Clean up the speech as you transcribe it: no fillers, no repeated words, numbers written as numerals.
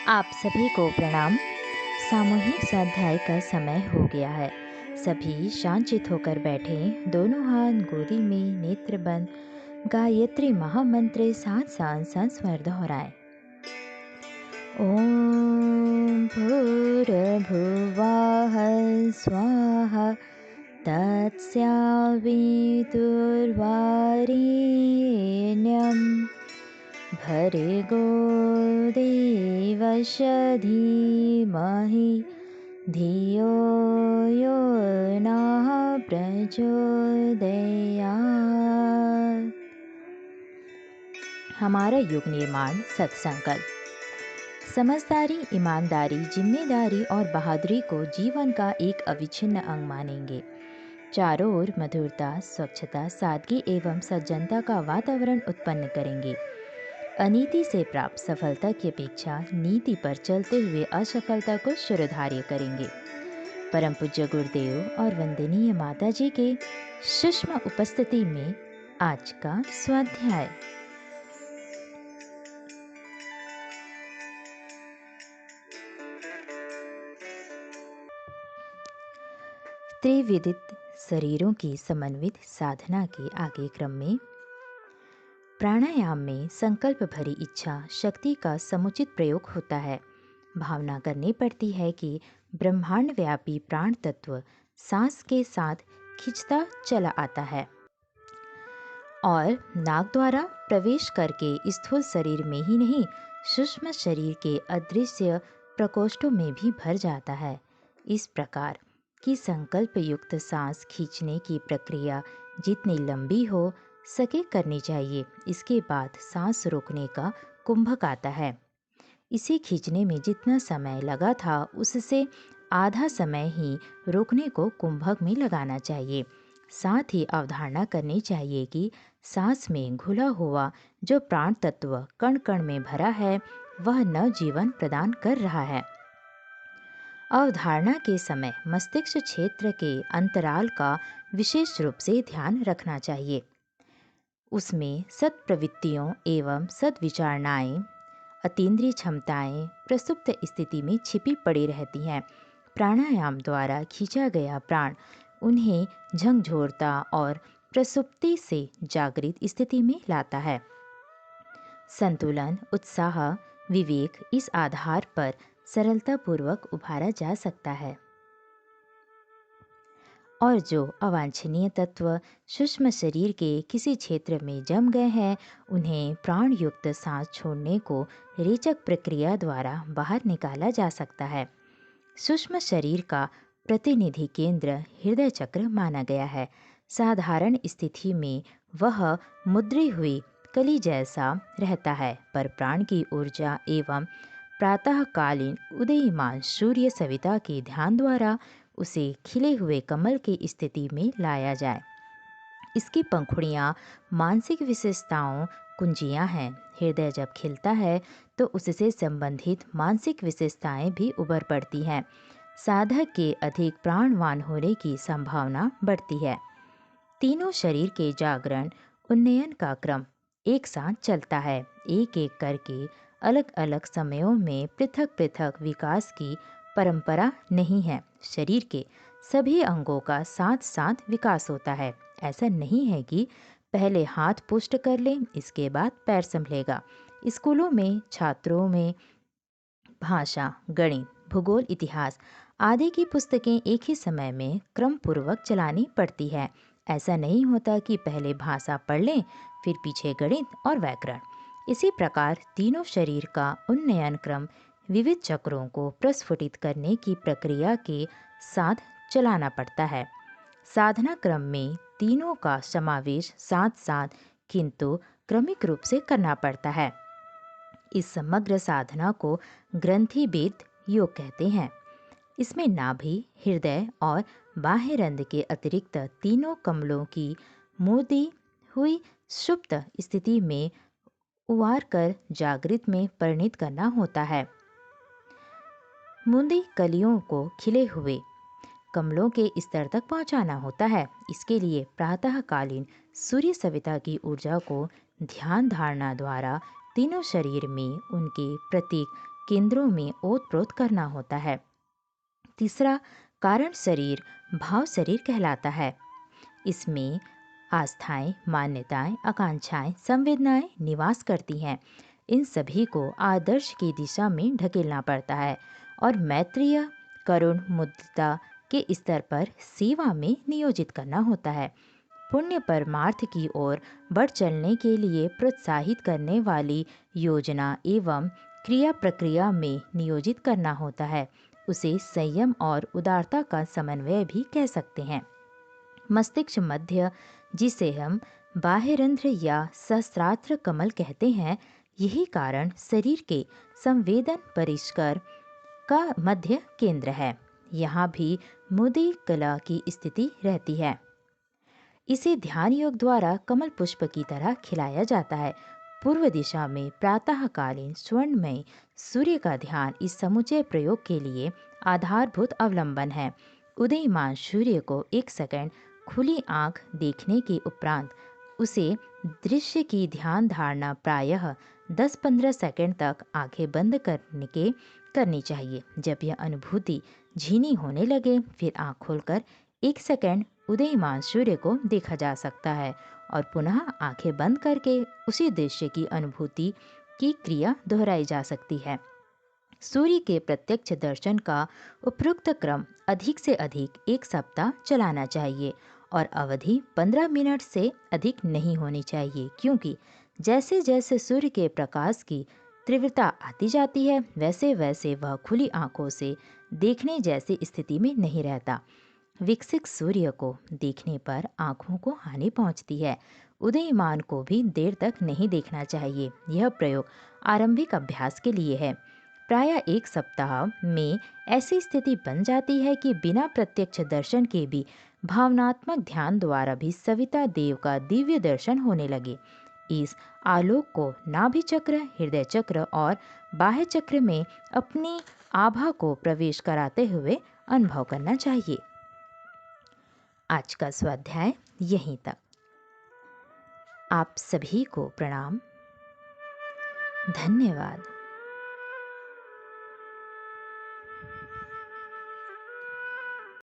आप सभी को प्रणाम। सामूहिक स्वाध्याय का समय हो गया है। सभी शांतचित होकर बैठे, दोनों हाथ गोदी में, नेत्र बंद, गायत्री महामंत्र साथ साथ संस्वर दोहराएं। ओम भूर्भुवः स्वाहा तत्सवितुर्वरेण्यं भर्गो देवस्य धीमहि धियो यो नः प्रचोदयात्। हमारा युग निर्माण सत्संकल्प। समझदारी, ईमानदारी, जिम्मेदारी और बहादुरी को जीवन का एक अविच्छिन्न अंग मानेंगे। चारों ओर मधुरता, स्वच्छता, सादगी एवं सज्जनता का वातावरण उत्पन्न करेंगे। अनीति से प्राप्त सफलता की अपेक्षा नीति पर चलते हुए असफलता को शिरोधार्य करेंगे। परम पूज्य गुरुदेव और वंदनीय माता जी के सूक्ष्म उपस्थिति में आज का स्वाध्याय। त्रिविधित शरीरों की समन्वित साधना के आगे क्रम में प्राणायाम में संकल्प भरी इच्छा शक्ति का समुचित प्रयोग होता है। भावना करनी पड़ती है कि ब्रह्मांड व्यापी प्राण तत्व सांस के साथ खिंचता चला आता है और नाक द्वारा प्रवेश करके स्थूल शरीर में ही नहीं, सूक्ष्म शरीर के अदृश्य प्रकोष्ठों में भी भर जाता है। इस प्रकार की संकल्प युक्त सांस खींचने की प्रक्रिया जितनी लंबी हो सके करनी चाहिए। इसके बाद सांस रोकने का कुंभक आता है। इसे खींचने में जितना समय लगा था उससे आधा समय ही रोकने को कुंभक में लगाना चाहिए। साथ ही अवधारणा करनी चाहिए कि सांस में घुला हुआ जो प्राण तत्व कण कण में भरा है वह नव जीवन प्रदान कर रहा है। अवधारणा के समय मस्तिष्क क्षेत्र के अंतराल का विशेष रूप से ध्यान रखना चाहिए। उसमें सत्प्रवृत्तियों एवं सद्विचारणाएं, अतीन्द्रिय क्षमताएं प्रसुप्त स्थिति में छिपी पड़ी रहती हैं। प्राणायाम द्वारा खींचा गया प्राण उन्हें झंझोरता और प्रसुप्ति से जागृत स्थिति में लाता है। संतुलन, उत्साह, विवेक इस आधार पर सरलतापूर्वक उभारा जा सकता है और जो अवांछनीय तत्व सूक्ष्म शरीर के किसी क्षेत्र में जम गए हैं उन्हें प्राण युक्त सांस छोड़ने को रेचक प्रक्रिया द्वारा बाहर निकाला जा सकता है। सूक्ष्म शरीर का प्रतिनिधि केंद्र हृदय चक्र माना गया है। साधारण स्थिति में वह मुद्री हुई कली जैसा रहता है, पर प्राण की ऊर्जा एवं प्रातःकालीन उदयमान सूर्य सविता के ध्यान द्वारा उसे खिले हुए कमल की स्थिति में लाया जाए। इसकी पंखुड़ियाँ मानसिक विशेषताओं कुंजियाँ हैं। हृदय जब खिलता है तो उससे संबंधित मानसिक विशेषताएं भी उभर पड़ती हैं। साधक के अधिक प्राणवान होने की संभावना बढ़ती है। तीनों शरीर के जागरण उन्नयन का क्रम एक साथ चलता है। एक एक करके अलग अलग समयों में पृथक पृथक विकास की परंपरा नहीं है। शरीर के सभी अंगों का साथ साथ विकास होता है। ऐसा नहीं है कि पहले हाथ पुष्ट कर ले इसके बाद पैर संभलेगा। स्कूलों में छात्रों में भाषा, गणित, भूगोल, इतिहास आदि की पुस्तकें एक ही समय में क्रम पूर्वक चलानी पड़ती है। ऐसा नहीं होता कि पहले भाषा पढ़ लें फिर पीछे गणित और व्याकरण। इसी प्रकार तीनों शरीर का उन्नयन क्रम विविध चक्रों को प्रस्फुटित करने की प्रक्रिया के साथ चलाना पड़ता है। साधना क्रम में तीनों का समावेश साथ साथ किंतु क्रमिक रूप से करना पड़ता है। इस समग्र साधना को ग्रंथि भेद योग कहते हैं। इसमें नाभि, हृदय और बाह्य रंध्र के अतिरिक्त तीनों कमलों की मूर्ति हुई सुप्त स्थिति में उबार कर जागृत में परिणित करना होता है। मूंदी कलियों को खिले हुए कमलों के स्तर तक पहुंचाना होता है। इसके लिए प्रातःकालीन सूर्य सविता की ऊर्जा को ध्यान धारणा द्वारा तीनों शरीर में उनके प्रतीक केंद्रों में ओत-प्रोत करना होता है। तीसरा कारण शरीर भाव शरीर कहलाता है। इसमें आस्थाएं, मान्यताएं, आकांक्षाएं, संवेदनाएं निवास करती हैं। इन सभी को आदर्श की दिशा में ढकेलना पड़ता है और मैत्रीय, करुण, मुदिता के स्तर पर सेवा में नियोजित करना होता है। पुण्य परमार्थ की ओर बढ़ चलने के लिए प्रोत्साहित करने वाली योजना एवं क्रिया प्रक्रिया में नियोजित करना होता है। उसे संयम और उदारता का समन्वय भी कह सकते हैं। मस्तिष्क मध्य, जिसे हम बाह्यरंध्र या सहस्रात्र कमल कहते हैं, यही कारण शरीर के संवेदन परिष्कर का मध्य केंद्र है। यहाँ भी मुदी कला की स्थिति रहती है। इसे ध्यान योग द्वारा कमल पुष्प की तरह खिलाया जाता है। पूर्व दिशा में प्रातःकालीन स्वर्णमय सूर्य का ध्यान इस समुच्चय प्रयोग के लिए आधारभूत अवलंबन है। उदयमान सूर्य को 1 सेकंड खुली आंख देखने के उपरांत उसे दृश्य की ध्यान धारणा प्रायः 10-15 सेकंड तक आंखें बंद करनी चाहिए। जब यह अनुभूति झीनी होने लगे, फिर आंख खोलकर 1 सेकंड उदयमान सूर्य को देखा जा सकता है और पुनः आंखें बंद करके उसी दृश्य की अनुभूति की क्रिया दोहराई जा सकती है। सूर्य के प्रत्यक्ष दर्शन का उपयुक्त क्रम अधिक से अधिक 1 सप्ताह चलाना चाहिए और अवधि 15 मिनट से अधिक नहीं होनी चाहिए, क्योंकि जैसे जैसे सूर्य के प्रकाश की तीव्रता आती जाती है, वैसे वैसे वह खुली आंखों से देखने जैसी स्थिति में नहीं रहता। विकसित सूर्य को देखने पर आंखों को हानि पहुंचती है। उदयमान को भी देर तक नहीं देखना चाहिए। यह प्रयोग आरंभिक अभ्यास के लिए है। प्रायः 1 सप्ताह में ऐसी स्थिति बन जाती है कि बिना प्रत्यक्ष दर्शन के भी भावनात्मक ध्यान द्वारा भी सविता देव का दिव्य दर्शन होने लगे। इस आलोक को नाभि चक्र, हृदय चक्र और बाह्य चक्र में अपनी आभा को प्रवेश कराते हुए अनुभव करना चाहिए। आज का स्वाध्याय यहीं तक। आप सभी को प्रणाम। धन्यवाद।